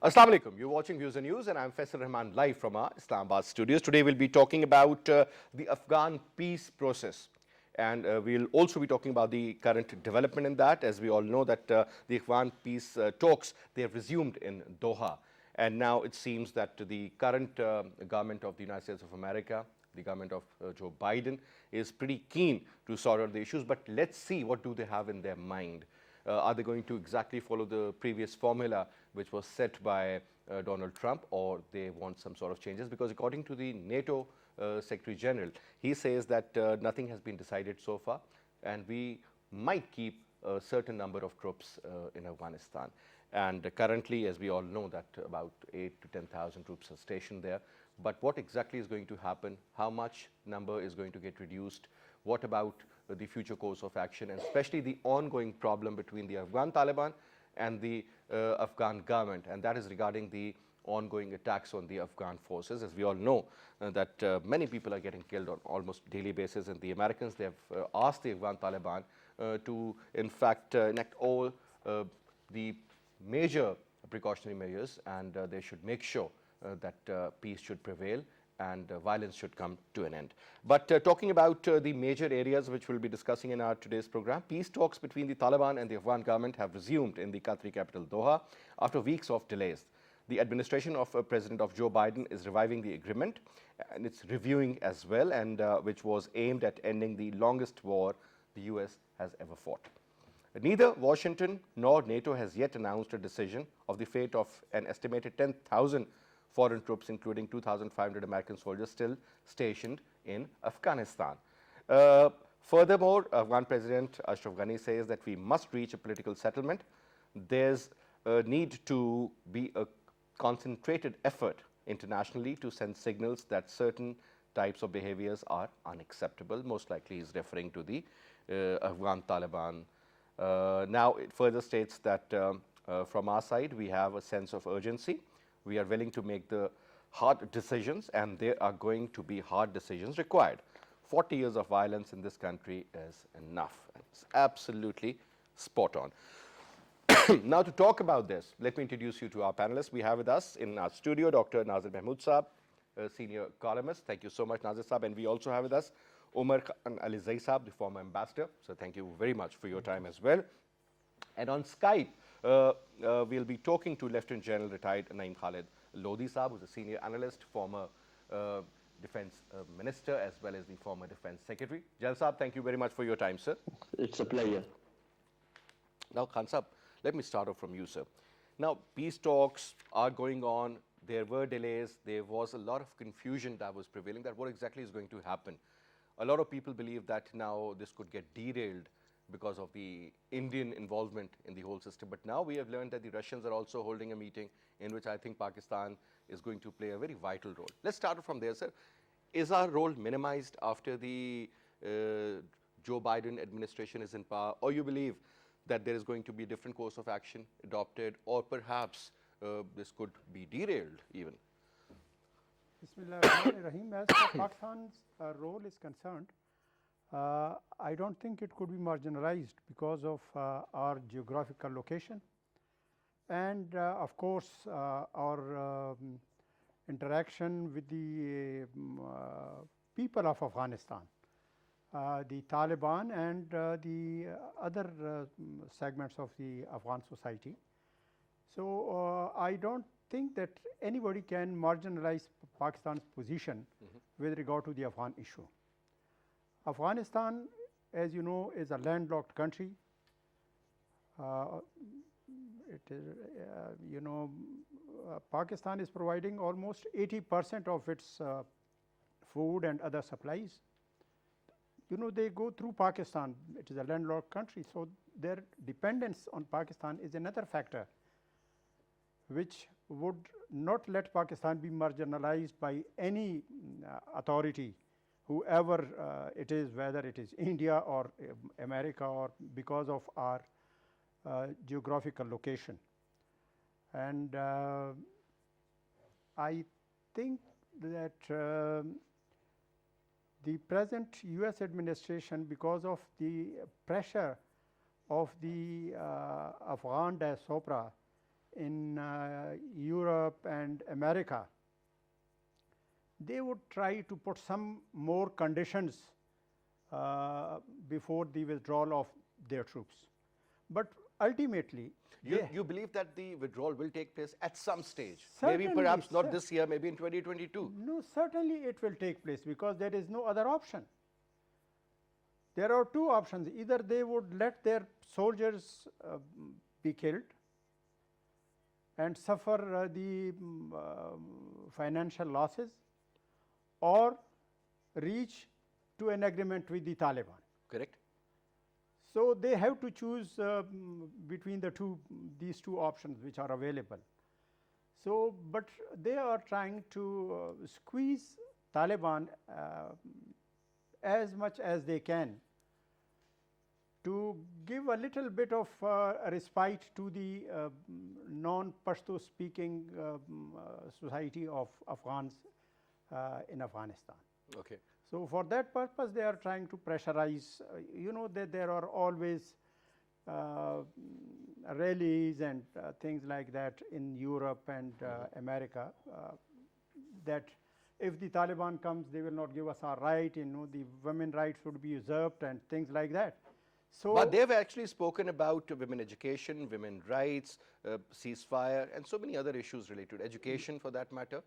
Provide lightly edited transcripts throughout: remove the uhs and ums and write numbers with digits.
Assalamu alaikum. You're watching Views and News, and I'm Faisal Rahman live from our Islamabad studios. Today we'll be talking about the Afghan peace process. And we'll also be talking about the current development in that. As we all know that the Afghan peace talks, they have resumed in Doha. And now it seems that the current government of the United States of America, the government of Joe Biden, is pretty keen to sort out the issues. But let's see what do they have in their mind. Are they going to exactly follow the previous formula which was set by Donald Trump, or they want some sort of changes? Because according to the NATO Secretary General, he says that nothing has been decided so far, and we might keep a certain number of troops in Afghanistan. And currently, as we all know, that about 8 to 10,000 troops are stationed there. But what exactly is going to happen? How much number is going to get reduced? What about the future course of action, and especially the ongoing problem between the Afghan Taliban and the Afghan government, and that is regarding the ongoing attacks on the Afghan forces. As we all know that many people are getting killed on almost daily basis, and the Americans, they have asked the Afghan Taliban to in fact enact all the major precautionary measures, and they should make sure that peace should prevail and violence should come to an end. But talking about the major areas which we'll be discussing in our today's program, peace talks between the Taliban and the Afghan government have resumed in the Qatari capital Doha after weeks of delays. The administration of President of Joe Biden is reviving the agreement, and it's reviewing as well, and which was aimed at ending the longest war the US has ever fought. Neither Washington nor NATO has yet announced a decision of the fate of an estimated 10,000 foreign troops, including 2,500 American soldiers, still stationed in Afghanistan. Furthermore, Afghan President Ashraf Ghani says that we must reach a political settlement. There's a need to be a concentrated effort internationally to send signals that certain types of behaviors are unacceptable. Most likely he's referring to the Afghan Taliban. Now it further states that from our side we have a sense of urgency. We are willing to make the hard decisions, and there are going to be hard decisions required. 40 years of violence in this country is enough. It's absolutely spot on. Now, to talk about this, let me introduce you to our panelists. We have with us in our studio Dr. Nazir Mahmood Saab, a senior columnist. Thank you so much, Nazir Saab. And we also have with us Omar Khan Alizai Saab, the former ambassador. So thank you very much for your time as well. And on Skype, we'll be talking to Lieutenant General retired Naeem Khalid Lodi Saab, who's a senior analyst, former defense minister, as well as the former defense secretary. General Saab, thank you very much for your time, sir. It's a pleasure. Now, Khan Saab, let me start off from you, sir. Now, peace talks are going on. There were delays. There was a lot of confusion that was prevailing, that what exactly is going to happen. A lot of people believe that now this could get derailed because of the Indian involvement in the whole system. But now we have learned that the Russians are also holding a meeting in which I think Pakistan is going to play a very vital role. Let's start from there, sir. Is our role minimized after the Joe Biden administration is in power, or you believe that there is going to be a different course of action adopted, or perhaps this could be derailed even? Bismillah ar-Rahman ar-Rahim. As far as Pakistan's role is concerned, I don't think it could be marginalized because of our geographical location and of course our interaction with the people of Afghanistan, the Taliban and the other segments of the Afghan society. So I don't think that anybody can marginalize Pakistan's position with regard to the Afghan issue. Afghanistan, as you know, is a landlocked country. Pakistan is providing almost 80% of its food and other supplies. They go through Pakistan. It is a landlocked country, so their dependence on Pakistan is another factor which would not let Pakistan be marginalized by any authority, whoever it is, whether it is India or America, or because of our geographical location. And I think that the present US administration, because of the pressure of the Afghan diaspora in Europe and America, they would try to put some more conditions before the withdrawal of their troops. But ultimately, You believe that the withdrawal will take place at some stage? Maybe Certainly, perhaps not sir. this year, maybe in 2022. no, certainly it will take place because there is no other option. There are two options. Either they would let their soldiers be killed and suffer the financial losses, or reach to an agreement with the Taliban. Correct? So they have to choose between these two options which are available. So, but they are trying to squeeze Taliban as much as they can to give a little bit of respite to the non-Pashto speaking society of Afghans in Afghanistan. Okay. So, for that purpose they are trying to pressurize, you know that there are always rallies and things like that in Europe and America, that if the Taliban comes, they will not give us our right, you know, the women rights would be usurped and things like that. So, But they've actually spoken about women education, women rights, ceasefire, and so many other issues related to education for that matter.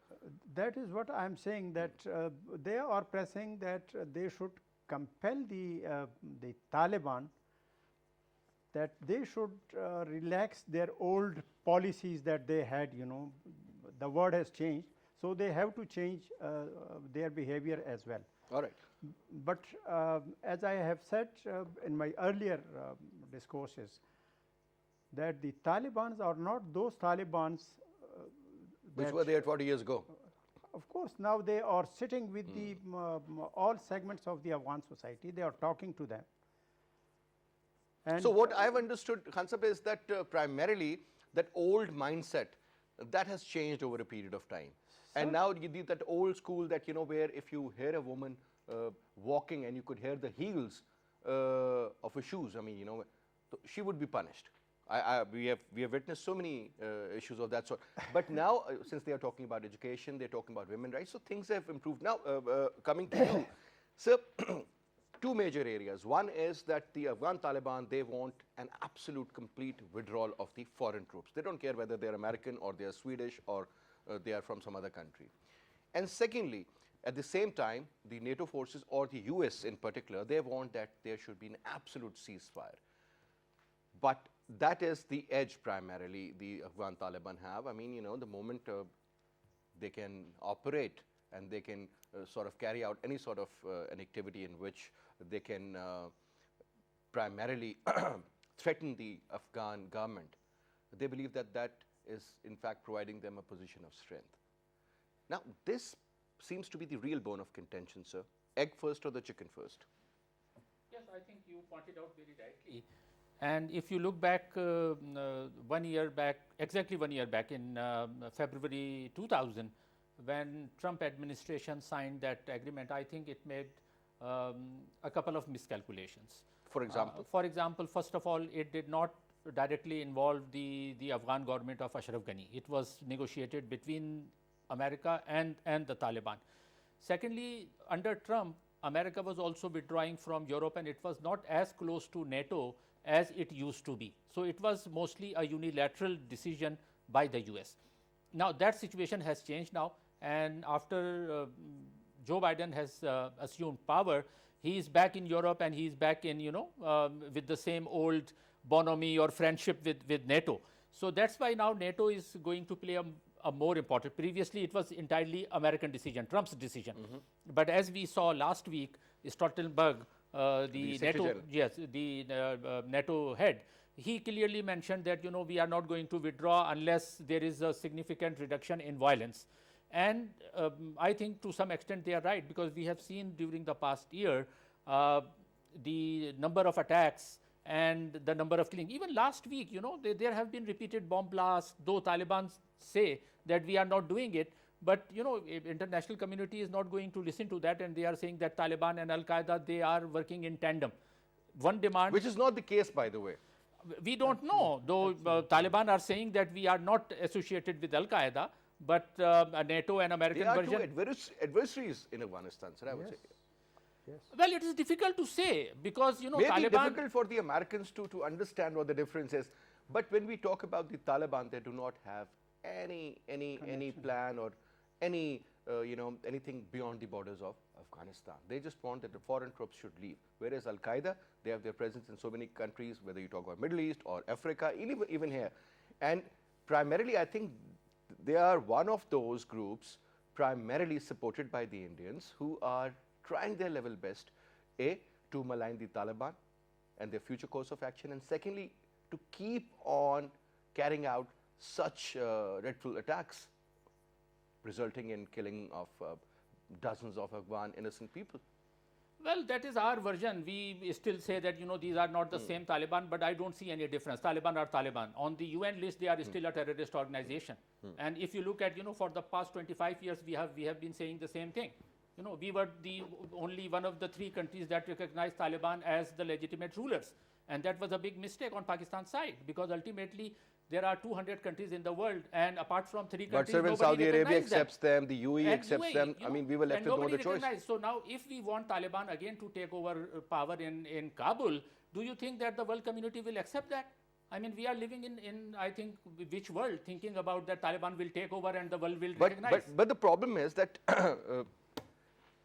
that is what I am saying, that they are pressing that they should compel the Taliban, that they should relax their old policies that they had, you know, the world has changed, so they have to change their behavior as well. All right. But as I have said in my earlier discourses, that the Talibans are not those Talibans Which that, were there 40 years ago. of course, now they are sitting with the all segments of the Afghan society. They are talking to them. And So what I've understood, Khansab, is that primarily that old mindset that has changed over a period of time. And now that old school that, you know, where if you hear a woman walking and you could hear the heels of her shoes, I mean, you know, she would be punished. We have witnessed so many issues of that sort. But now, since they are talking about education, they're talking about women rights, so things have improved. Now, coming to you, sir, two major areas. One is that the Afghan Taliban, they want an absolute complete withdrawal of the foreign troops. They don't care whether they're American or they're Swedish or they are from some other country. And secondly, at the same time, the NATO forces or the US in particular, they want that there should be an absolute ceasefire. But that is the edge primarily the Afghan Taliban have. I mean, you know, the moment they can operate and they can sort of carry out any sort of an activity in which they can primarily threaten the Afghan government, they believe that that is in fact providing them a position of strength. Now, this seems to be the real bone of contention, sir. Egg first or the chicken first? Yes, I think you pointed out very rightly. And if you look back 1 year back, exactly 1 year back in February 2000, when Trump administration signed that agreement, I think it made a couple of miscalculations. For example? For example, first of all, it did not directly involve the Afghan government of Ashraf Ghani. It was negotiated between America and the Taliban. Secondly, under Trump, America was also withdrawing from Europe, and it was not as close to NATO as it used to be. So it was mostly a unilateral decision by the US. Now that situation has changed now, and after Joe Biden has assumed power, he is back in Europe and he is back in, you know, with the same old bonhomie or friendship with NATO. So that's why now NATO is going to play a more important. Previously, it was entirely American decision, Trump's decision. But as we saw last week, Stoltenberg, the NATO, yes, the NATO head, he clearly mentioned that, you know, we are not going to withdraw unless there is a significant reduction in violence. And I think to some extent they are right, because we have seen during the past year the number of attacks and the number of killing. Even last week, you know, there have been repeated bomb blasts, though Taliban say that we are not doing it. But, you know, international community is not going to listen to that, and they are saying that Taliban and Al-Qaeda, they are working in tandem. One demand... Which is not the case, by the way. We don't know, though Taliban are saying that we are not associated with Al Qaeda, but a NATO and They American are version. two adversaries in Afghanistan, sir, I would say. Yes. Well, it is difficult to say because Maybe Taliban. difficult for the Americans to understand what the difference is. But when we talk about the Taliban, they do not have any plan or any anything beyond the borders of Afghanistan. They just want that the foreign troops should leave. Whereas Al Qaeda, they have their presence in so many countries, whether you talk about Middle East or Africa, even here. And primarily, I think they are one of those groups primarily supported by the Indians who are trying their level best, A, to malign the Taliban and their future course of action, and secondly, to keep on carrying out such dreadful attacks, resulting in killing of dozens of Afghan innocent people. Well, that is our version. We still say that these are not the same Taliban, but I don't see any difference. Taliban are Taliban. On the UN list, they are still a terrorist organization. And if you look at for the past 25 years, we have been saying the same thing. We were the only one of the 3 countries that recognized Taliban as the legitimate rulers, and that was a big mistake on Pakistan's side because ultimately there are 200 countries in the world, and apart from 3 But countries, sir, when nobody Saudi Arabia recognized accepts them, the UAE and accepts UAE, them, I mean, we were left and with no nobody other choice. recognized. So now, if we want Taliban again to take over power in Kabul, do you think that the world community will accept that? I mean, we are living in I think, which world, thinking about that Taliban will take over and the world will recognize. But the problem is that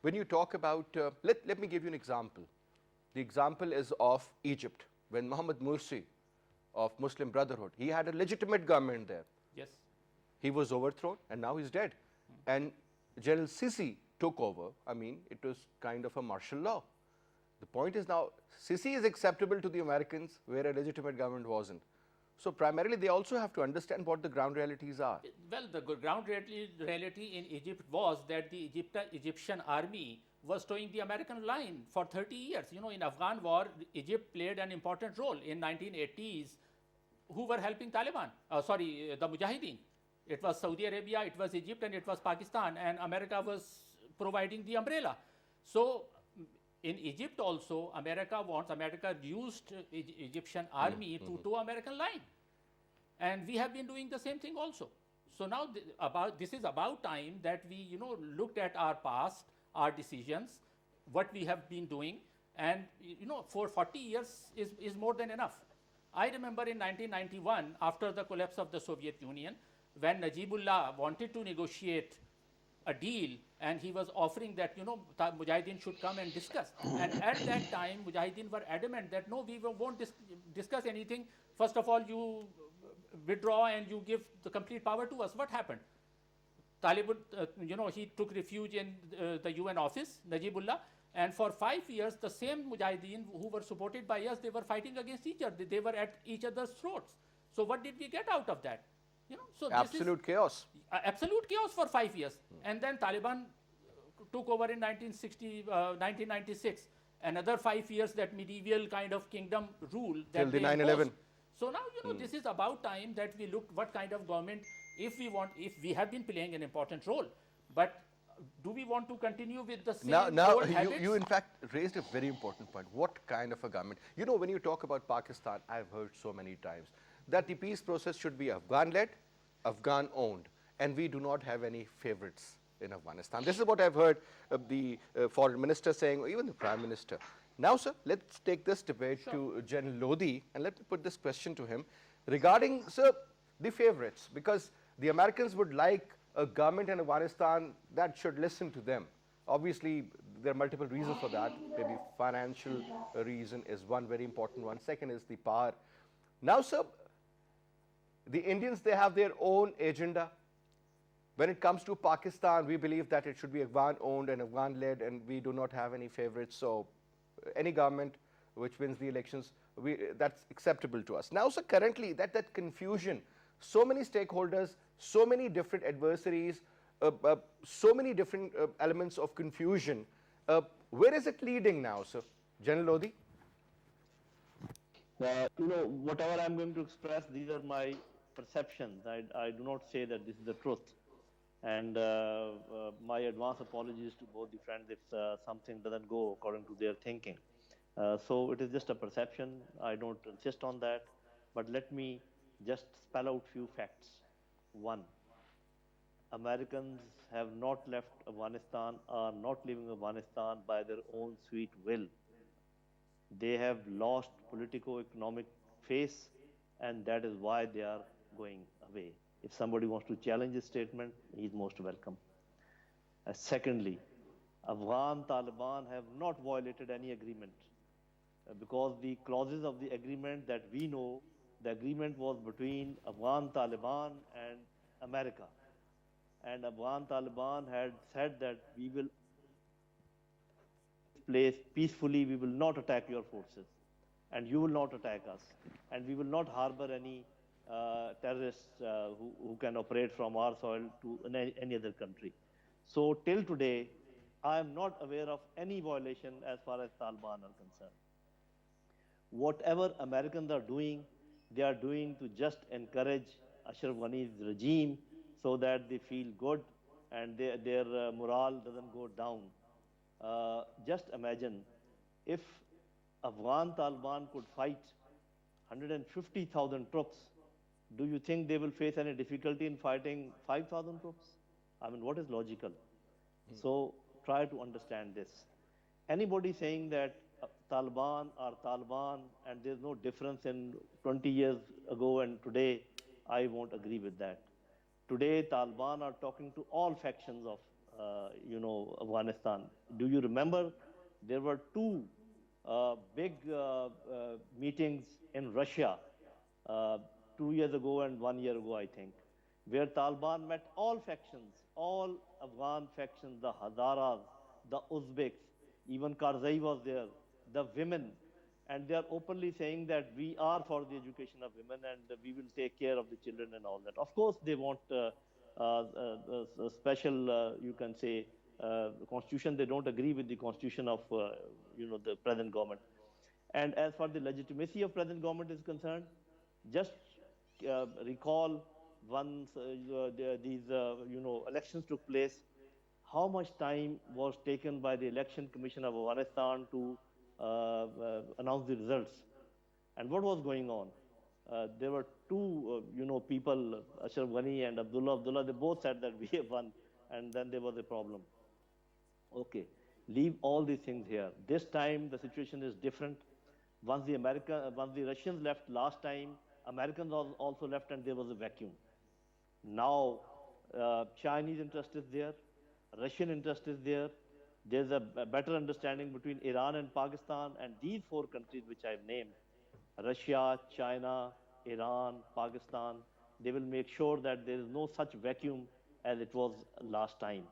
when you talk about, let me give you an example. The example is of Egypt. When Mohammed Morsi of Muslim Brotherhood, he had a legitimate government there. Yes. He was overthrown and now he's dead. And General Sisi took over. I mean, it was kind of a martial law. The point is now, Sisi is acceptable to the Americans where a legitimate government wasn't. So primarily, they also have to understand what the ground realities are. Well, the ground reality in Egypt was that the Egyptian army was towing the American line for 30 years. In Afghan war, Egypt played an important role. In 1980s, who were helping Taliban? The Mujahideen. It was Saudi Arabia, it was Egypt, and it was Pakistan, and America was providing the umbrella. So in Egypt also, America used Egyptian army to tow American line. And we have been doing the same thing also. So now this is about time that we looked at our past, our decisions, what we have been doing, and for 40 years is more than enough. I remember in 1991, after the collapse of the Soviet Union, when Najibullah wanted to negotiate a deal, and he was offering that Mujahideen should come and discuss. And at that time, Mujahideen were adamant that no, we won't discuss anything. First of all, you withdraw and you give the complete power to us. What happened? Taliban, he took refuge in the UN office, Najibullah, and for 5 years, the same Mujahideen who were supported by us, they were fighting against each other. They were at each other's throats. So what did we get out of that? So Absolute chaos. Absolute chaos for 5 years. And then Taliban took over in 1996. Another 5 years, that medieval kind of kingdom rule. Till the 9/11. So now, this is about time that we look what kind of government, if we have been playing an important role, but do we want to continue with the same old habits? You in fact raised a very important point. What kind of a government? When you talk about Pakistan, I've heard so many times that the peace process should be Afghan-led, Afghan-owned, and we do not have any favorites in Afghanistan. This is what I've heard the foreign minister saying, or even the prime minister. Now, sir, let's take this debate to General Lodi, and let me put this question to him regarding, sir, the favorites, because the Americans would like a government in Afghanistan that should listen to them. Obviously, there are multiple reasons for that. Maybe financial reason is one very important one. Second is the power. Now, sir, the Indians, they have their own agenda. When it comes to Pakistan, we believe that it should be Afghan-owned and Afghan-led, and we do not have any favorites. So any government which wins the elections, that's acceptable to us. Now, sir, currently, that confusion, so many stakeholders, so many different adversaries, so many different elements of confusion. Where is it leading now, sir? General Lodi? Whatever I'm going to express, these are my perceptions. I do not say that this is the truth. And my advance apologies to both the friends if something doesn't go according to their thinking. So it is just a perception. I don't insist on that. but let me just spell out few facts. One, Americans have not left Afghanistan, are not leaving Afghanistan by their own sweet will. They have lost politico-economic face, and that is why they are going away. If somebody wants to challenge this statement, he is most welcome. Secondly, Afghan Taliban have not violated any agreement because the clauses of the agreement that we know, the agreement was between Afghan Taliban and America. And Afghan Taliban had said that we will place peacefully, we will not attack your forces, and you will not attack us, and we will not harbor any terrorists who can operate from our soil to any other country. So till today, I am not aware of any violation as far as Taliban are concerned. Whatever Americans are doing, they are doing to just encourage Ashraf Ghani's regime so that they feel good and their morale doesn't go down. Just imagine if Afghan Taliban could fight 150,000 troops, do you think they will face any difficulty in fighting 5,000 troops? I mean, what is logical? So try to understand this. Anybody saying that Taliban are Taliban and there's no difference in 20 years ago and today, I won't agree with that. Today, Taliban are talking to all factions of, Afghanistan. Do you remember there were two big meetings in Russia 2 years ago and 1 year ago, I think, where Taliban met all factions, all Afghan factions, the Hazaras, the Uzbeks, even Karzai was there, the women, and they are openly saying that we are for the education of women and we will take care of the children and all that. Of course, they want a special, you can say, constitution. They don't agree with the constitution of, the present government. And as far as the legitimacy of present government is concerned, just recall once these, elections took place, how much time was taken by the Election Commission of Afghanistan to announce the results. And what was going on? There were two, people, Ashraf Ghani and Abdullah, they both said that we have won, and then there was a problem. Okay, leave all these things here. This time the situation is different. Once the Russians left last time, Americans also left and there was a vacuum. Now, Chinese interest is there, Russian interest is there. There's a better understanding between Iran and Pakistan, and these four countries which I've named, Russia, China, Iran, Pakistan, they will make sure that there is no such vacuum as it was last time.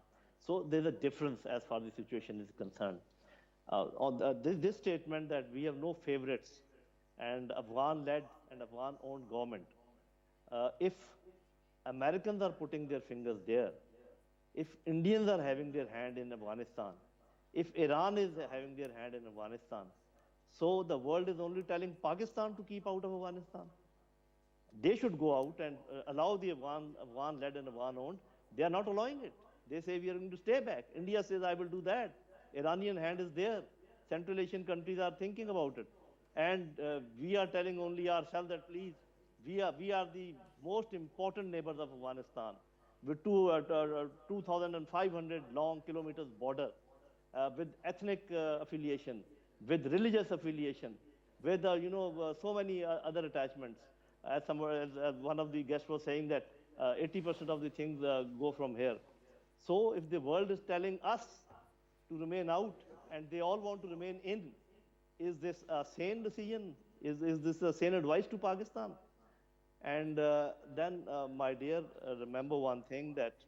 So there's a difference as far as the situation is concerned. This statement that we have no favorites and Afghan-led and Afghan-owned government, if Americans are putting their fingers there, if Indians are having their hand in Afghanistan, if Iran is having their hand in Afghanistan, so the world is only telling Pakistan to keep out of Afghanistan. They should go out and allow the Afghan-led and Afghan-owned. They are not allowing it. They say we are going to stay back. India says I will do that. Iranian hand is there. Central Asian countries are thinking about it. And we are telling only ourselves that please, we are the most important neighbors of Afghanistan with 2,500 long kilometers border, with ethnic affiliation, with religious affiliation, with so many other attachments. As one of the guests was saying that 80% of the things go from here. So if the world is telling us to remain out and they all want to remain in, is this a sane decision? Is this a sane advice to Pakistan? And then, my dear, remember one thing, that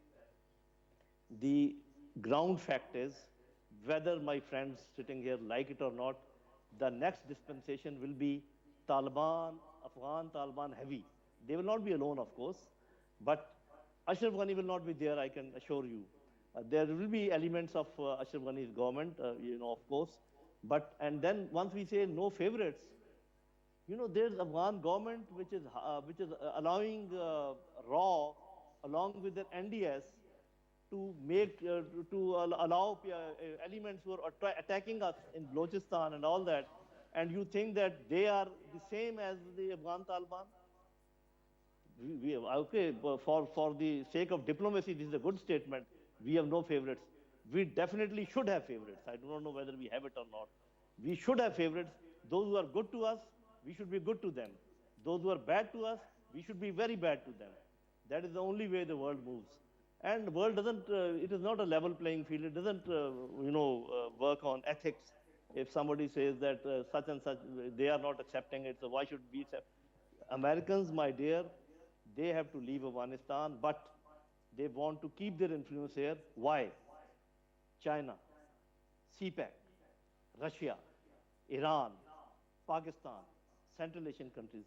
the ground fact is, whether my friends sitting here like it or not, the next dispensation will be Taliban, Afghan Taliban heavy. They will not be alone, of course, but Ashraf Ghani will not be there, I can assure you. There will be elements of Ashraf Ghani's government, of course, and then once we say no favorites, there's Afghan government which is allowing RAW along with their NDS to allow elements who are attacking us in Balochistan and all that, and you think that they are the same as the Afghan Taliban? Okay, for the sake of diplomacy, this is a good statement. We have no favorites. We definitely should have favorites. I do not know whether we have it or not. We should have favorites. Those who are good to us, we should be good to them. Those who are bad to us, we should be very bad to them. That is the only way the world moves. And the world doesn't, it is not a level playing field. It doesn't, work on ethics. If somebody says that such and such, they are not accepting it, so why should we accept? Americans, my dear, they have to leave Afghanistan, but they want to keep their influence here. Why? China, CPEC, Russia, Iran, Pakistan, Central Asian countries.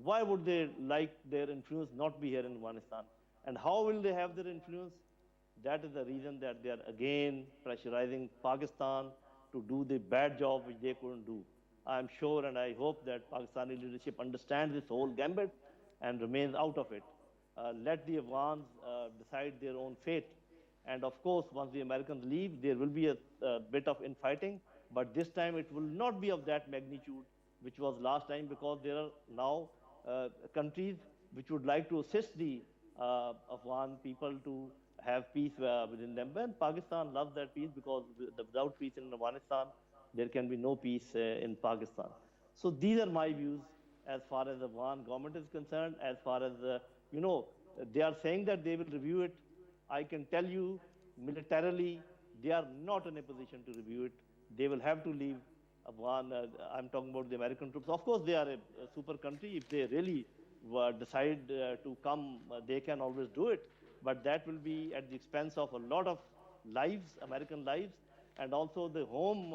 Why would they like their influence not be here in Afghanistan? And how will they have their influence? That is the reason that they are again pressurizing Pakistan to do the bad job which they couldn't do. I am sure and I hope that Pakistani leadership understands this whole gambit and remains out of it. Let the Afghans decide their own fate. And of course, once the Americans leave, there will be a bit of infighting, but this time it will not be of that magnitude which was last time, because there are now countries which would like to assist the Afghan people to have peace within them. And Pakistan loves that peace, because without peace in Afghanistan, there can be no peace in Pakistan. So these are my views as far as the Afghan government is concerned. As far as, they are saying that they will review it. I can tell you militarily, they are not in a position to review it. They will have to leave Afghan. I'm talking about the American troops. Of course, they are a super country. If they really decide to come, they can always do it. But that will be at the expense of a lot of lives, American lives, and also the home,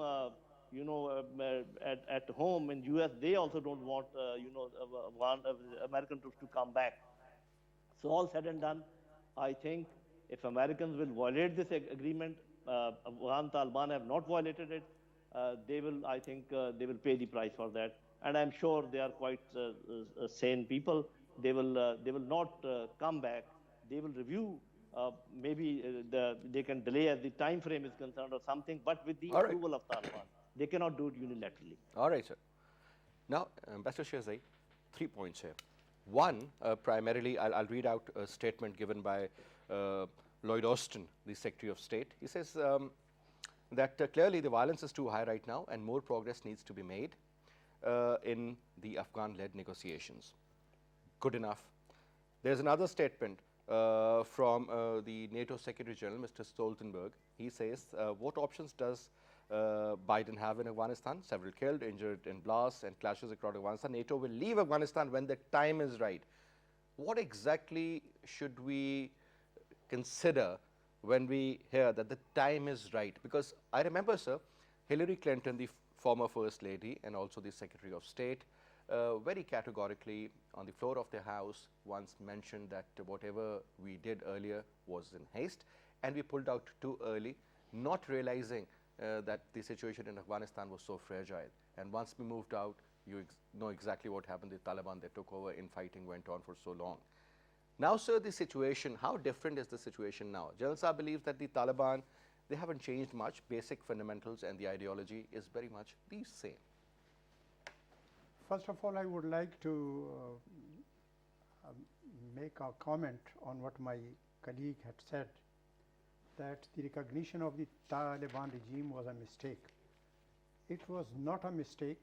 at home in US, they also don't want, American troops to come back. So all said and done, I think if Americans will violate this agreement, Afghan Taliban have not violated it, they will, I think, they will pay the price for that. And I'm sure they are quite sane people. They will not come back. They will review. Maybe they can delay as the time frame is concerned or something, but with the approval of Taliban. They cannot do it unilaterally. All right, sir. Now, Ambassador Shirzai, 3 points here. One, primarily, I'll read out a statement given by Lloyd Austin, the Secretary of State. He says that clearly the violence is too high right now and more progress needs to be made in the Afghan-led negotiations. Good enough. There's another statement from the NATO Secretary General, Mr. Stoltenberg. He says, what options does Biden have in Afghanistan? Several killed, injured in blasts and clashes across Afghanistan. NATO will leave Afghanistan when the time is right. What exactly should we consider when we hear that the time is right? Because I remember, sir, Hillary Clinton, the former First Lady and also the Secretary of State, very categorically on the floor of the House once mentioned that whatever we did earlier was in haste and we pulled out too early, not realizing that the situation in Afghanistan was so fragile. And once we moved out, you know exactly what happened. The Taliban, they took over, infighting went on for so long. Now, sir, the situation, how different is the situation now? General Saab believes that the Taliban, they haven't changed much. Basic fundamentals and the ideology is very much the same. First of all, I would like to make a comment on what my colleague had said, that the recognition of the Taliban regime was a mistake. It was not a mistake.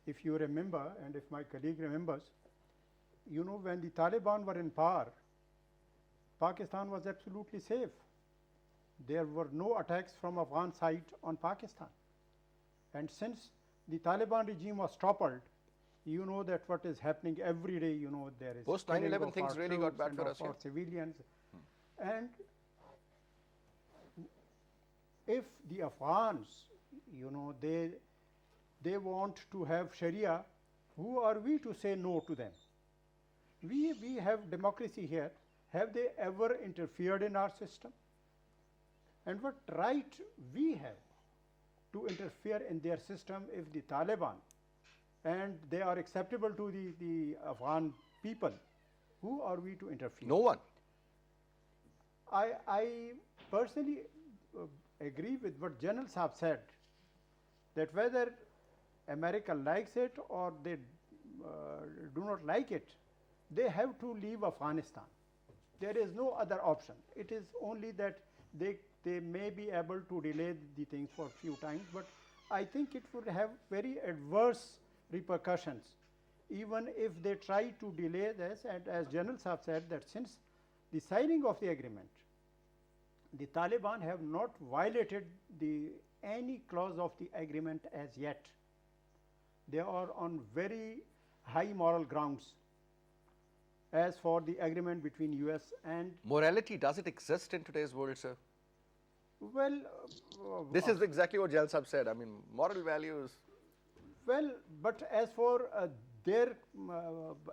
If you remember, and if my colleague remembers, you know, when the Taliban were in power, Pakistan was absolutely safe. There were no attacks from Afghan side on Pakistan. And since the Taliban regime was toppled, you know that what is happening every day, you know, there is post 9/11 things really got bad for us, for civilians. And if the Afghans, you know, they want to have Sharia, who are we to say no to them? We have democracy here. Have they ever interfered in our system? And what right we have to interfere in their system if the Taliban, and they are acceptable to the Afghan people, who are we to interfere? No one. I personally agree with what General Saab said, that whether America likes it or they do not like it, they have to leave Afghanistan. There is no other option. It is only that they may be able to delay the things for a few times, but I think it would have very adverse repercussions even if they try to delay this. And as General Saab said, that since the signing of the agreement, the Taliban have not violated any clause of the agreement as yet. They are on very high moral grounds as for the agreement between US and, Morality, does it exist in today's world, sir? well, This is exactly what Jalal Sahab said. I mean, moral values. well, but as for their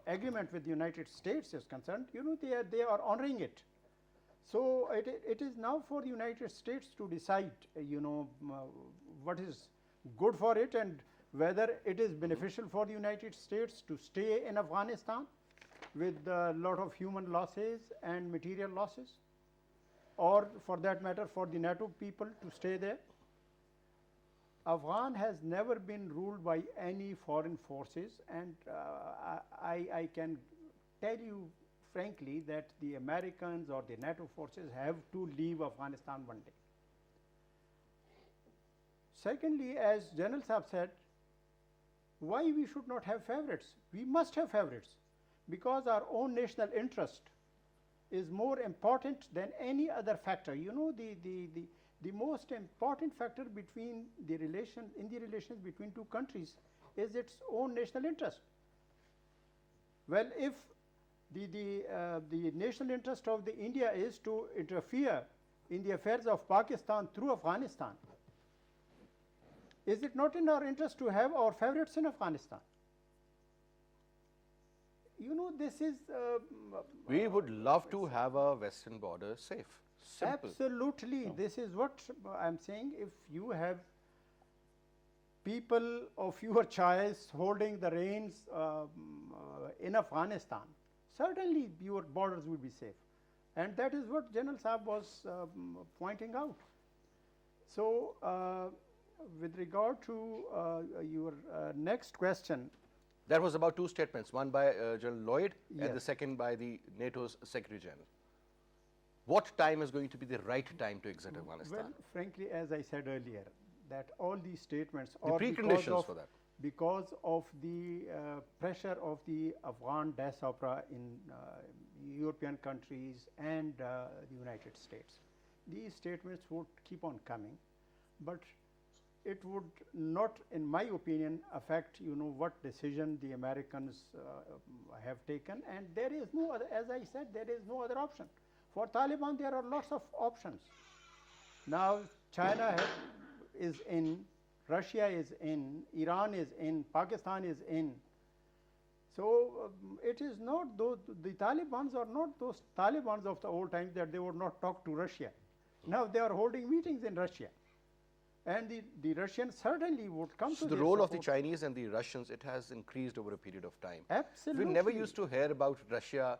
agreement with the United States is concerned, you know, they are honoring it. So it is now for the United States to decide, you know, what is good for it and whether it is beneficial for the United States to stay in Afghanistan with a lot of human losses and material losses, or for that matter for the NATO people to stay there. Afghan has never been ruled by any foreign forces, and I can tell you frankly that the Americans or the NATO forces have to leave Afghanistan one day. Secondly, as General Saab said, why we should not have favorites? We must have favorites because our own national interest is more important than any other factor. You know, the most important factor between the relations between two countries is its own national interest. Well, if the national interest of the India is to interfere in the affairs of Pakistan through Afghanistan, is it not in our interest to have our favorites in Afghanistan? You know, this is We would love to have our western border safe. Simple. absolutely. This is what I'm saying. If you have people of your choice holding the reins in Afghanistan, certainly your borders will be safe. And that is what General Saab was pointing out. So, with regard to your next question, That was about two statements, one by General Lloyd and the Yes. second by the NATO's Secretary General. What time is going to be the right time to exit Afghanistan? well, frankly, as I said earlier, that all these statements The are preconditions for that. because of the pressure of the Afghan diaspora in European countries and the United States. These statements would keep on coming, but it would not, in my opinion, affect, you know, what decision the Americans have taken. And there is no other, as I said, there is no other option. For Taliban, there are lots of options. Now, China is in, Russia is in, Iran is in, Pakistan is in. So it is not those, the Talibans are not those Talibans of the old times that they would not talk to Russia. Now they are holding meetings in Russia. And the Russians certainly would come So to the their role of the support. Chinese and the Russians, it has increased over a period of time. Absolutely. We never used to hear about Russia,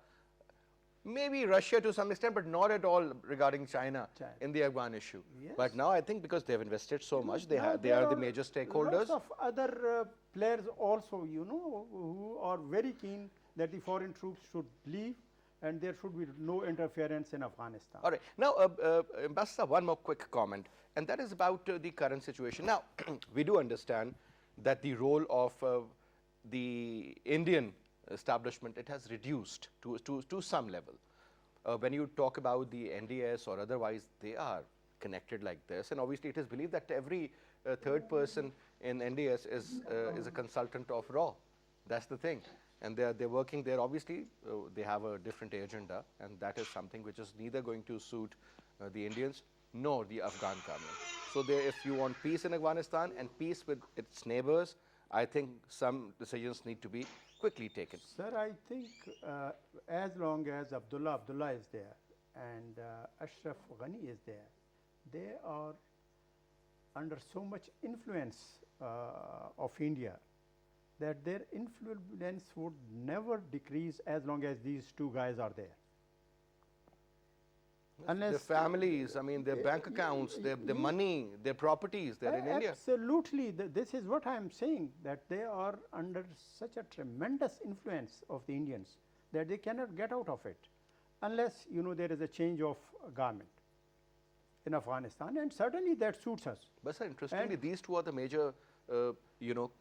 maybe Russia to some extent, but not at all regarding China, China. in the Afghan issue. Yes. But now I think because they've invested so much, they Now they there are the major stakeholders. Lots of other players also, you know, who are very keen that the foreign troops should leave and there should be no interference in Afghanistan. All right. Now, Ambassador, one more quick comment, and that is about the current situation. Now, we do understand that the role of the Indian establishment, it has reduced to some level. When you talk about the NDS or otherwise, they are connected like this, and obviously it is believed that every third person in NDS is a consultant of RAW. That's the thing. And they're working there. Obviously, they have a different agenda, and that is something which is neither going to suit the Indians nor the Afghan government. So if you want peace in Afghanistan and peace with its neighbors, I think some decisions need to be quickly taken. Sir, I think as long as Abdullah is there and Ashraf Ghani is there, they are under so much influence of India that their influence would never decrease as long as these two guys are there. Their Unless families, I mean, their bank accounts, their money, their properties, they're in India. Absolutely. This is what I am saying, that they are under such a tremendous influence of the Indians that they cannot get out of it unless, you know, there is a change of government in Afghanistan, and certainly that suits us. But sir, interestingly, these two are the major, you know,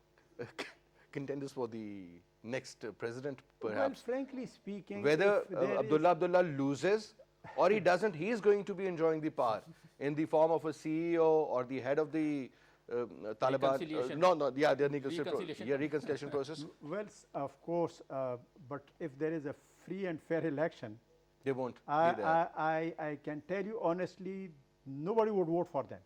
contenders for the next president, Well, perhaps. frankly speaking, Whether if there is- Abdullah loses or he doesn't, he is going to be enjoying the power in the form of a CEO or the head of the Taliban. Reconciliation. The Reconciliation. reconciliation process. well, of course, but if there is a free and fair election, They won't be there. I can tell you honestly, nobody would vote for them.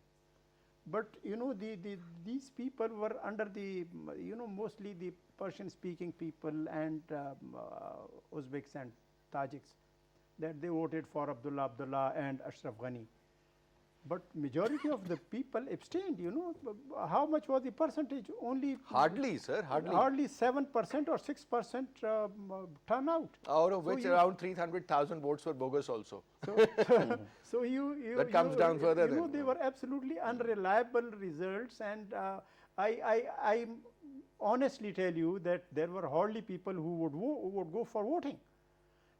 But you know, these people were under the, you know, mostly the Persian-speaking people and Uzbeks and Tajiks, that they voted for Abdullah and Ashraf Ghani. But majority of the people abstained. You know, how much was the percentage? Only Hardly, sir, hardly. hardly 7% or 6% turnout. Out of So which you- around 300,000 votes were bogus also. So you That comes down further You know, then. they were absolutely unreliable results, and I honestly tell you that there were hardly people who would go for voting.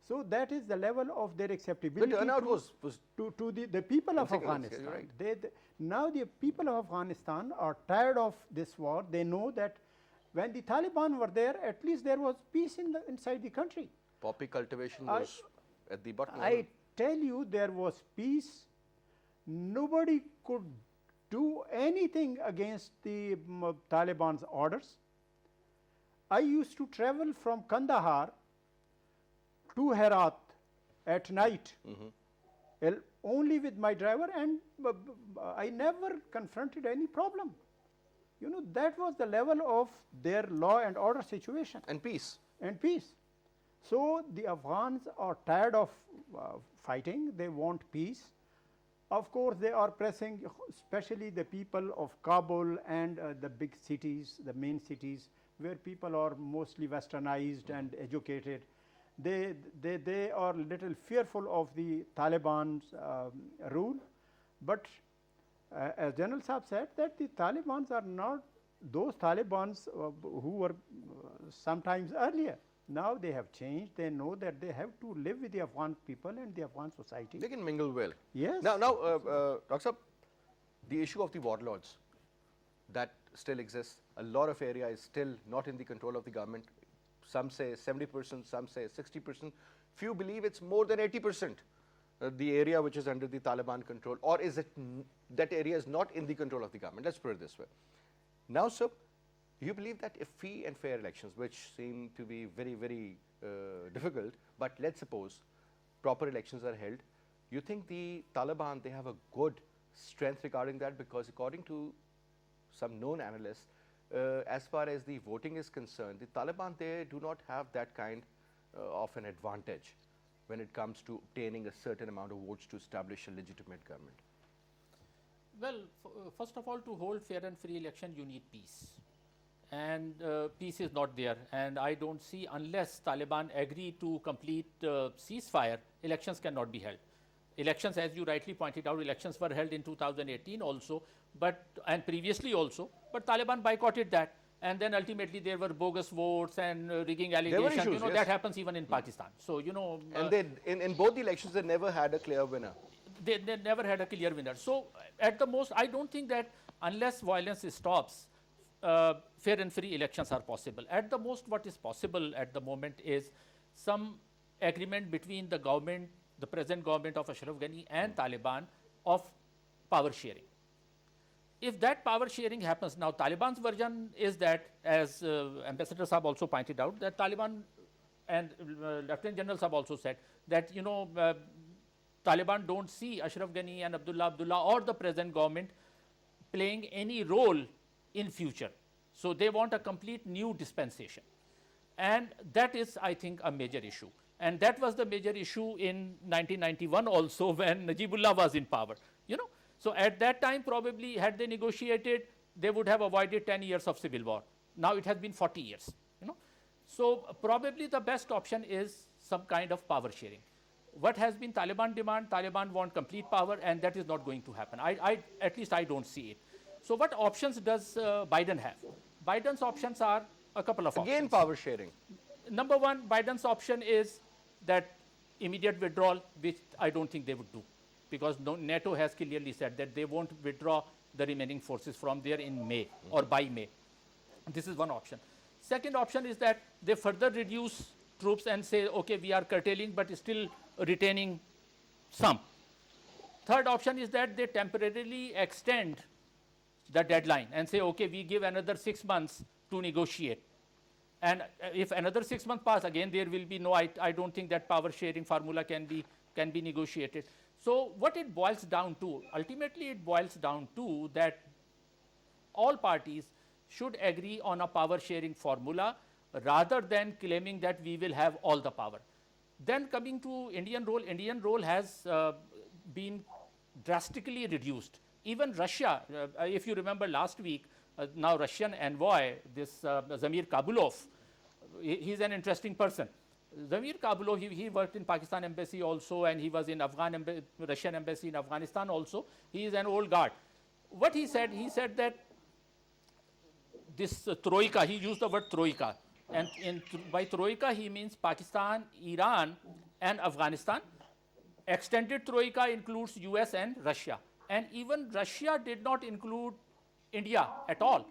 So that is the level of their The acceptability. turnout to- was to the people of Insignificant, Afghanistan. you're right. Now the people of Afghanistan are tired of this war. They know that when the Taliban were there, at least there was peace inside the country. poppy cultivation I- was at the bottom. I tell you, there was peace. Nobody could do anything against the Taliban's orders. I used to travel from Kandahar to Herat at night, only with my driver, and I never confronted any problem. You know, that was the level of their law and order situation And peace. and peace. So the Afghans are tired of fighting, they want peace. Of course, they are pressing, especially the people of Kabul and the big cities, the main cities, where people are mostly westernized and educated. They are little fearful of the Taliban's rule, but as General Saab said, that the Talibans are not those Talibans who were sometimes earlier. Now they have changed. They know that they have to live with the Afghan people and the Afghan society. They can mingle well. Yes. Now, Dr. Saab, the issue of the warlords that still exists. A lot of area is still not in the control of the government. Some say 70%, some say 60%. Few believe it's more than 80%. The area which is under the Taliban control, or is it that area is not in the control of the government? Let's put it this way. Now, sir, you believe that if free and fair elections, which seem to be very, very difficult, but let's suppose proper elections are held, you think the Taliban, they have a good strength regarding that? Because according to some known analysts, as far as the voting is concerned, the Taliban, they do not have that kind of an advantage when it comes to obtaining a certain amount of votes to establish a legitimate government. Well, first of all, to hold fair and free election, you need peace. And peace is not there. And I don't see, unless Taliban agree to complete ceasefire, elections cannot be held. Elections, as you rightly pointed out, elections were held in 2018 also, and previously also, but Taliban boycotted that. And then ultimately there were bogus votes and rigging allegations. issues, you know, yes. that happens even in Pakistan. So, you know. And they, in both the elections, they never had a clear winner. They never had a clear winner. So, at the most, I don't think that unless violence stops, fair and free elections are possible. At the most, what is possible at the moment is some agreement between the government, the present government of Ashraf Ghani and Taliban of power sharing. If that power sharing happens, now Taliban's version is that, as Ambassador Saab also pointed out, that Taliban and Lieutenant General Saab also said that, you know, Taliban don't see Ashraf Ghani and Abdullah or the present government playing any role in future. So they want a complete new dispensation. And that is, I think, a major issue. And that was the major issue in 1991 also, when Najibullah was in power, you know. So at that time, probably had they negotiated, they would have avoided 10 years of civil war. Now it has been 40 years, you know. So probably the best option is some kind of power sharing. What has been Taliban demand? Taliban want complete power, and that is not going to happen. At least I don't see it. So what options does Biden have? Biden's options are a couple of Again, options. power sharing. Number one, Biden's option is that immediate withdrawal, which I don't think they would do, because NATO has clearly said that they won't withdraw the remaining forces from there in May or by May. This is one option. Second option is that they further reduce troops and say, okay, we are curtailing, but still retaining some. Third option is that they temporarily extend the deadline and say, okay, we give another 6 months to negotiate. And if another 6 months pass, again, there will be no, I don't think that power sharing formula can be negotiated. So what it boils down to, ultimately it boils down to that all parties should agree on a power sharing formula rather than claiming that we will have all the power. Then coming to Indian role has been drastically reduced. Even Russia, if you remember last week, now Russian envoy, this Zamir Kabulov, he's an interesting person. Zamir Kabulov, he worked in Pakistan embassy also, and he was in Russian embassy in Afghanistan also. He is an old guard. What he said that this troika, he used the word troika, and by troika he means Pakistan, Iran, and Afghanistan. Extended troika includes US and Russia, and even Russia did not include India at all.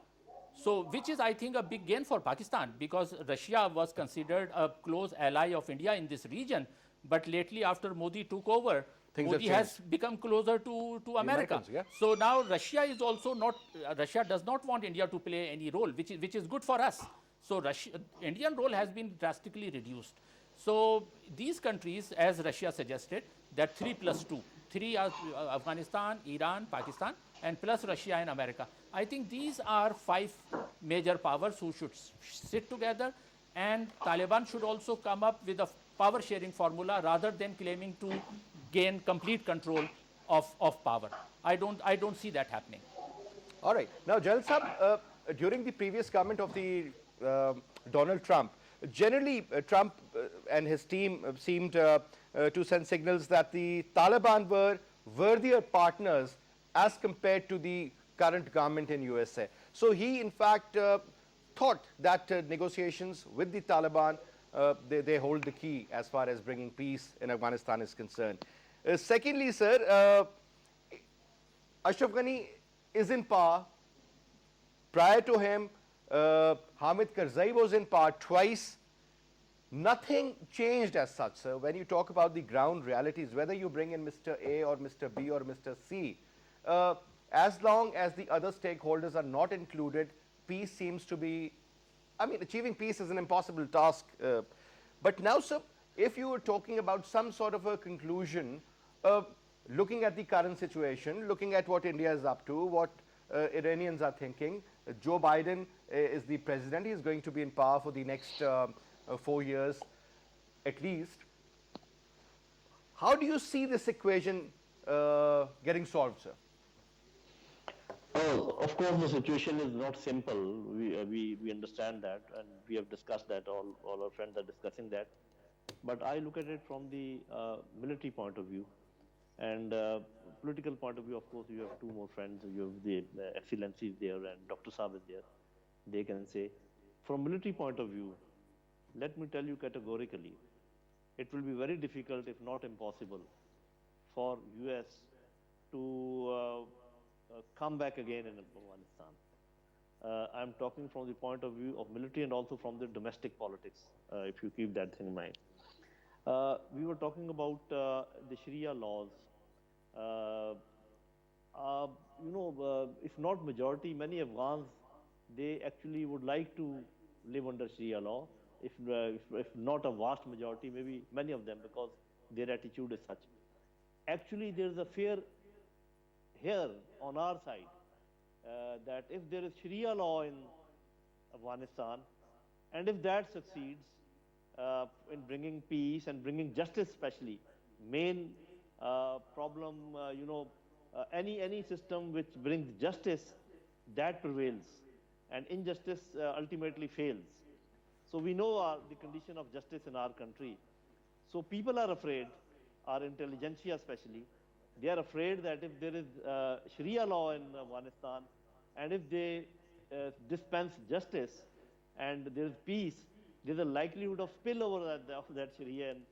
So which is, I think, a big gain for Pakistan, because Russia was considered a close ally of India in this region, but lately after Modi took over, Modi has become closer to America. Yeah. So now Russia is also not, Russia does not want India to play any role, which is good for us. So Indian role has been drastically reduced. So these countries, as Russia suggested, that 3+2, 3 are Afghanistan, Iran, Pakistan, and plus Russia and America. I think these are 5 major powers who should sit together, and Taliban should also come up with a power sharing formula rather than claiming to gain complete control of power. I don't see that happening. All right. Now, Jalal Sahab, during the previous government of the Donald Trump, generally Trump and his team seemed to send signals that the Taliban were worthier partners as compared to the current government in USA. So he, in fact, thought that negotiations with the Taliban, they hold the key as far as bringing peace in Afghanistan is concerned. Secondly, sir, Ashraf Ghani is in power. Prior to him, Hamid Karzai was in power twice. Nothing changed as such, sir. When you talk about the ground realities, whether you bring in Mr. A or Mr. B or Mr. C, as long as the other stakeholders are not included, peace seems to be, I mean, achieving peace is an impossible task. But now, sir, if you were talking about some sort of a conclusion, looking at the current situation, looking at what India is up to, what Iranians are thinking, Joe Biden is the president. He is going to be in power for the next 4 years at least. How do you see this equation getting solved, sir? Well, of course, the situation is not simple. We understand that, and we have discussed that. All our friends are discussing that. But I look at it from the military point of view, and political point of view. Of course, you have 2 more friends. You have the excellencies there, and Dr. Saab is there. They can say, from military point of view, let me tell you categorically, it will be very difficult, if not impossible, for US to come back again in Afghanistan. I'm talking from the point of view of military and also from the domestic politics, if you keep that thing in mind. We were talking about the Sharia laws. If not majority, many Afghans, they actually would like to live under Sharia law. If not a vast majority, maybe many of them, because their attitude is such. Actually, there is a fear here on our side that if there is Sharia law in Afghanistan, and if that succeeds in bringing peace and bringing justice, especially main problem, any system which brings justice, that prevails, and injustice ultimately fails. So we know the condition of justice in our country. So people are afraid our intelligentsia especially, they are afraid that if there is Sharia law in Afghanistan and if they dispense justice and there is peace, there is a likelihood of spillover of that Sharia in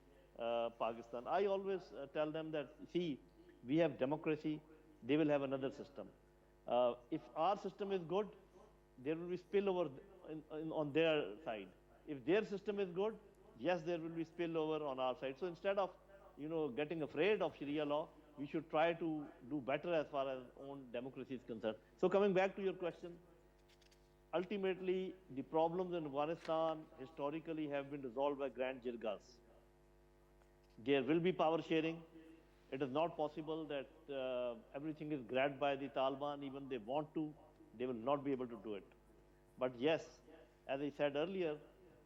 Pakistan. I always tell them that, see, we have democracy, they will have another system. If our system is good, there will be spillover on their side. If their system is good, yes, there will be spillover on our side. So instead of getting afraid of Sharia law, we should try to do better as far as own democracy is concerned. So coming back to your question, ultimately the problems in Afghanistan historically have been resolved by grand jirgas. There will be power sharing. It is not possible that everything is grabbed by the Taliban. Even they want to, they will not be able to do it. But yes, as I said earlier,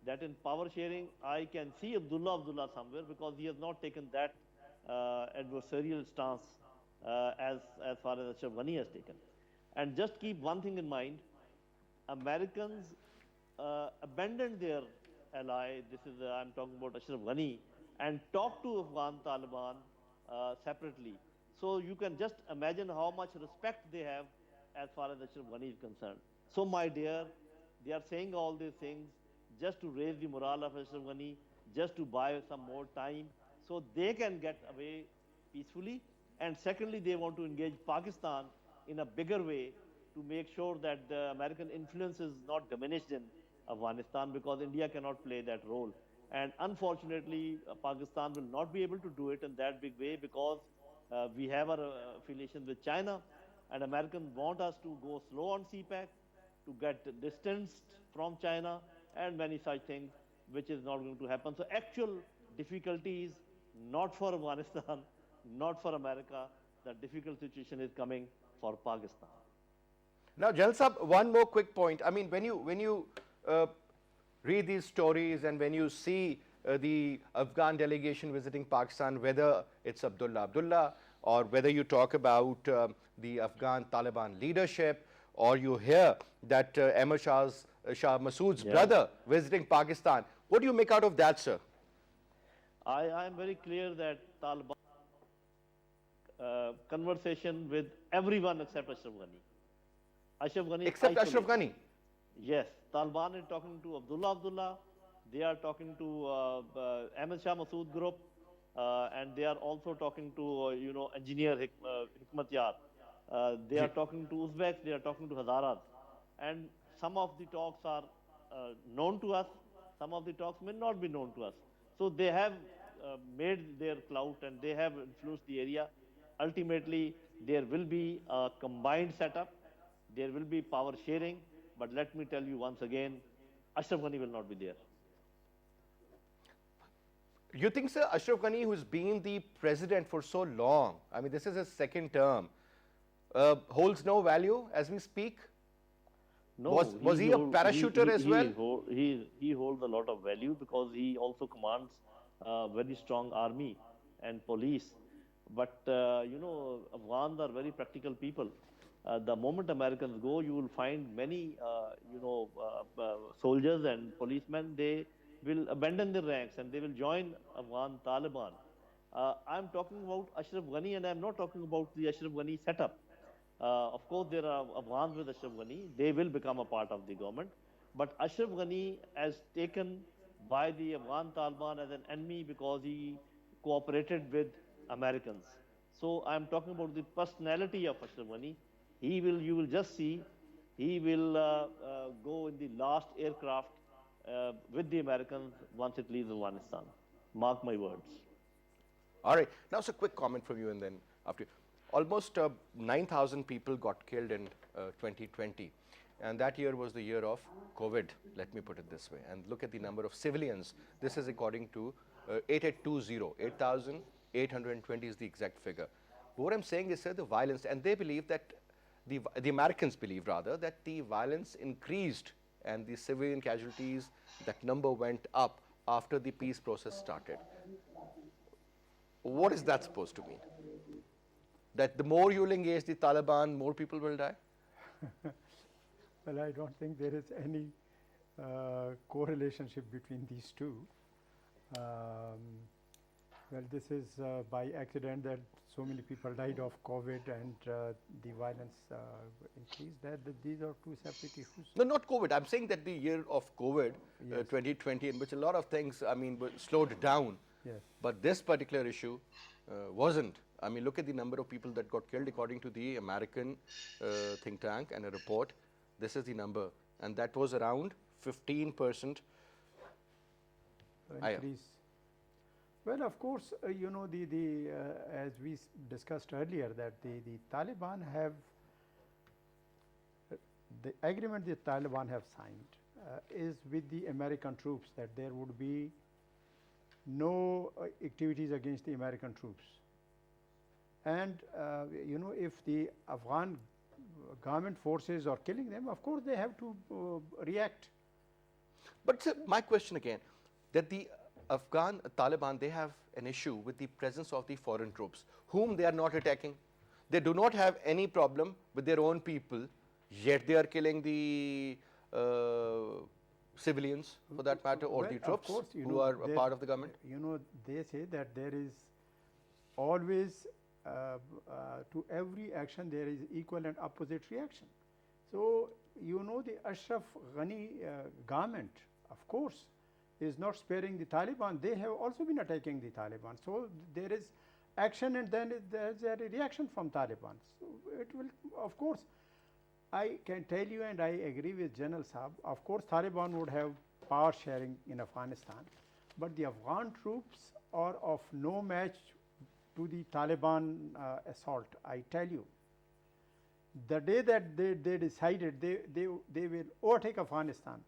that in power sharing, I can see Abdullah somewhere because he has not taken that adversarial stance as far as Ashraf Ghani has taken. And just keep one thing in mind, Americans abandoned their ally, I'm talking about Ashraf Ghani, and talked to Afghan Taliban separately. So you can just imagine how much respect they have as far as Ashraf Ghani is concerned. So my dear, they are saying all these things just to raise the morale of Ashraf Ghani, just to buy some more time so they can get away peacefully. And secondly, they want to engage Pakistan in a bigger way to make sure that the American influence is not diminished in Afghanistan, because India cannot play that role. And unfortunately, Pakistan will not be able to do it in that big way because we have our affiliation with China, and Americans want us to go slow on CPEC, to get distanced from China, and many such things, which is not going to happen. So actual difficulties, not for Afghanistan, not for America, the difficult situation is coming for Pakistan. Now, General Saab, one more quick point. I mean, when you read these stories and when you see the Afghan delegation visiting Pakistan, whether it's Abdullah or whether you talk about the Afghan Taliban leadership, or you hear that Ahmad Shah Massoud's brother visiting Pakistan, what do you make out of that, sir? I am very clear that Taliban conversation with everyone except Ashraf Ghani. Ashraf Ghani except Ashraf Ghani? Yes, Taliban is talking to Abdullah. They are talking to Ahmad Shah Massoud group, and they are also talking to engineer Hikmatyar. They are talking to Uzbeks. They are talking to Hazaras, and some of the talks are known to us. Some of the talks may not be known to us. So they have made their clout and they have influenced the area. Ultimately, there will be a combined setup. There will be power sharing. But let me tell you once again, Ashraf Ghani will not be there. You think, sir, Ashraf Ghani, who's been the president for so long, I mean, this is his second term, holds no value as we speak? No, was he a parachuter as well? He holds a lot of value because he also commands a very strong army and police. But, Afghans are very practical people. The moment Americans go, you will find many, soldiers and policemen, they will abandon their ranks and they will join Afghan Taliban. I'm talking about Ashraf Ghani, and I'm not talking about the Ashraf Ghani setup. Of course, there are Afghans with Ashraf Ghani. They will become a part of the government. But Ashraf Ghani is taken by the Afghan Taliban as an enemy because he cooperated with Americans. So I'm talking about the personality of Ashraf Ghani. You will just see, he will go in the last aircraft with the Americans once it leaves Afghanistan. Mark my words. All right. Now, so quick comment from you, and then after. Almost 9,000 people got killed in 2020. And that year was the year of COVID, let me put it this way. And look at the number of civilians. This is according to 8820. 8,820 is the exact figure. But what I'm saying is, sir, the violence, and they believe that, the Americans believe rather, that the violence increased and the civilian casualties, that number went up after the peace process started. What is that supposed to mean? That the more you will engage the Taliban, more people will die? Well, I don't think there is any correlationship between these two. Well, this is by accident that so many people died of COVID and the violence increased. These are two separate issues. No, not COVID. I'm saying that the year of COVID, Yes. 2020, in which a lot of things, I mean, were slowed down. Yes. But this particular issue wasn't. I mean, look at the number of people that got killed according to the American think tank and a report. This is the number. And that was around 15%. Increase. Well, of course, you know, as we discussed earlier, that the Taliban have, the agreement the Taliban have signed is with the American troops, that there would be no activities against the American troops. And, you know, if the Afghan government forces are killing them, of course they have to react. But sir, my question again, that the Afghan Taliban, they have an issue with the presence of the foreign troops, whom they are not attacking. They do not have any problem with their own people, yet they are killing the civilians, for that matter, or Well, the of troops course, you who know, are a there- part of the government. You know, they say that there is always to every action there is equal and opposite reaction. So, you know, the Ashraf Ghani government, of course, is not sparing the Taliban. They have also been attacking the Taliban. So, there is action and then there is a reaction from Taliban. So, it will, of course, I can tell you, and I agree with General Saab, of course, Taliban would have power sharing in Afghanistan, but the Afghan troops are of no match to the Taliban assault. I tell you, the day that they decided they will overtake Afghanistan.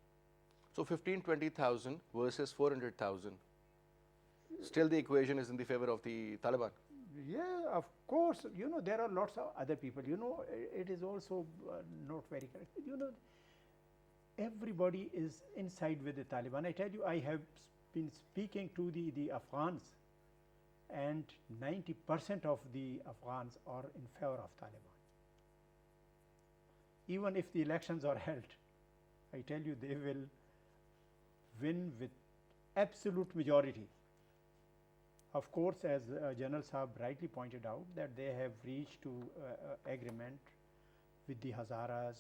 So 15, 20,000 versus 400,000. Still the equation is in the favor of the Taliban. Yeah, of course, you know, there are lots of other people, you know, it is also not very correct. You know, everybody is inside with the Taliban. I tell you, I have been speaking to the Afghans, and 90% of the Afghans are in favor of Taliban. Even if the elections are held, I tell you, they will win with absolute majority. Of course, as General Saab rightly pointed out, that they have reached to agreement with the Hazaras,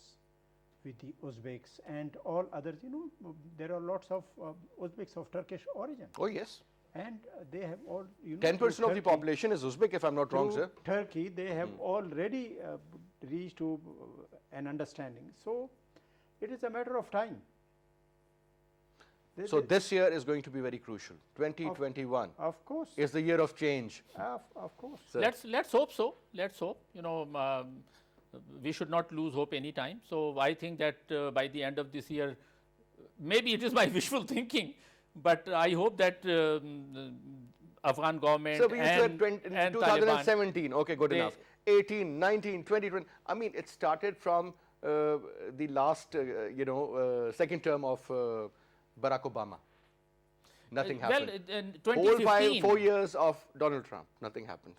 with the Uzbeks and all others. You know, there are lots of Uzbeks of Turkish origin, Oh yes, and they have all, you know, 10% through of the Turkey- population is Uzbek, if I'm not wrong, through sir. Turkey, they have already reached to an understanding. So, it is a matter of time. So this year is going to be very crucial. 2021 Of course, is the year of change. of course. Sir. Let's hope so. Let's hope. You know, we should not lose hope any time. So I think that by the end of this year, maybe it is my wishful thinking, but I hope that Afghan government So we used to have and 2017, okay, good they- enough. 18, 19, 20, 20. I mean, it started from the last, second term of Barack Obama. Nothing happened. Well, in Whole 2015, 4 years of Donald Trump, nothing happened.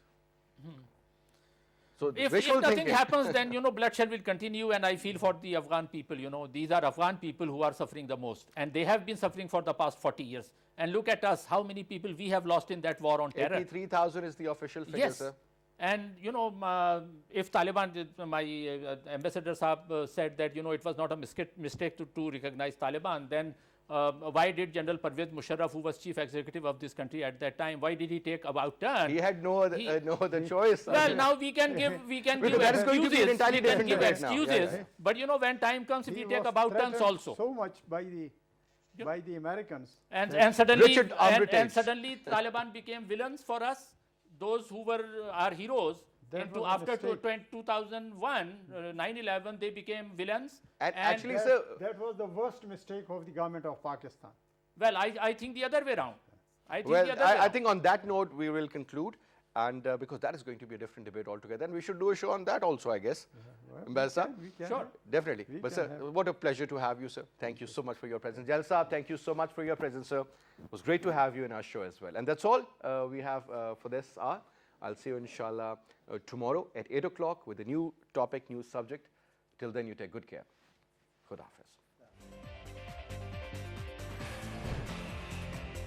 So if wishful nothing thinking. happens, then, you know, bloodshed will continue, and I feel for the Afghan people, you know, these are Afghan people who are suffering the most, and they have been suffering for the past 40 years. And look at us, how many people we have lost in that war on terror. 83,000 is the official figure, Yes. sir. And, you know, if Taliban, my ambassador Saab said that, you know, it was not a mistake to recognize Taliban, then why did General Pervez Musharraf, who was chief executive of this country at that time, why did he take about turn? He had no other choice. Well, now we can give Because that is going to be an excuses. entirely We can different give debate now. Yeah, excuses. yeah. But, you know, when time comes, we He take was about turns threatened also. so much by the Americans. And suddenly, Richard and Armitage. suddenly Taliban became villains for us, those who were our heroes. That Into was a after mistake. 2001, 9/11, they became villains. And actually, That, sir, that was the worst mistake of the government of Pakistan. Well, I think the other way around. I think well, the other way I around. think on that note, we will conclude. And because that is going to be a different debate altogether. And we should do a show on that also, I guess. Ambassador? We can Sure. have- Definitely. We But can sir, have- what a pleasure to have you, sir. Thank you so much for your presence. Jal Saab, thank you so much for your presence, sir. It was great to have you in our show as well. And that's all we have for this hour. I'll see you, inshallah, tomorrow at 8 o'clock with a new topic, new subject. Till then, you take good care. Khuda Hafiz.